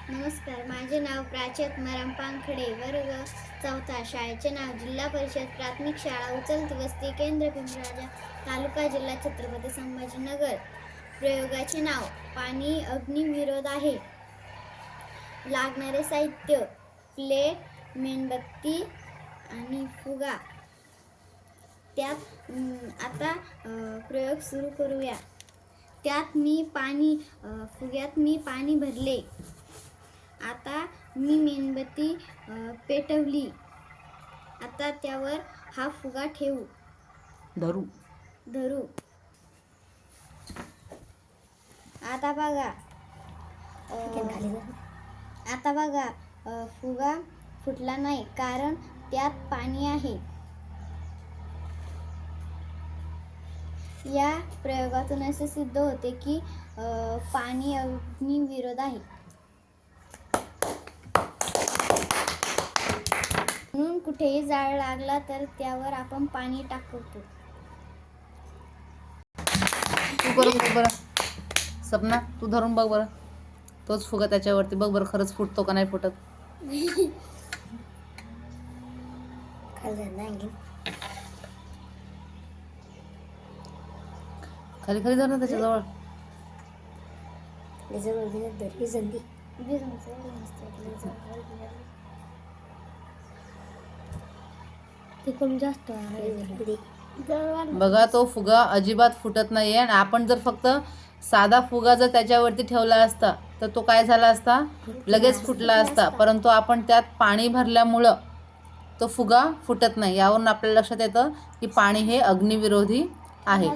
नमस्कार, माझे नाव प्राची आत्माराम पानखडे, वर्ग 4. शाळेचे नाव जिल्हा परिषद प्राथमिक शाळा उचलती वस्ती केंद्र पिंपळराजा, तालुका जिल्हा छत्रपती संभाजीनगर. प्रयोगाचे नाव पाणी अग्निविरोध आहे. लागणारे साहित्य प्लेट, मेणबत्ती आणि फुगा. त्यात आता प्रयोग सुरू करूया. फुग्यात मी पाणी भरले. आता मी मेणबत्ती पेटवली. आता त्यावर हा फुगा धरू. आता बघा फुगा फुटला नाही, कारण त्यात पाणी आहे. या प्रयोगातून असे सिद्ध होते की पाणी अग्निविरोध आहे. म्हणून कुठेही जाळ लागला तर त्यावर आपण पाणी टाकतो. तू करून बघ बरं. सपना, तू धरून बघ बरं. तोच फुगा त्याच्यावरती बघ बरं, खरंच फुटतो का नाही फुटत. खाली खाली धर ना त्याच्याजवळ. बघा, तो फुगा अजिबात फुटत नाहीये. आणि आपण जर फक्त साधा फुगा जर त्याच्यावरती ठेवला असता तर तो काय झाला असता, लगेच फुटला असता. परंतु आपण त्यात पाणी भरल्यामुळं तो फुगा फुटत नाही. यावरून आपल्याला लक्षात येतं की पाणी हे अग्निविरोधी आहे.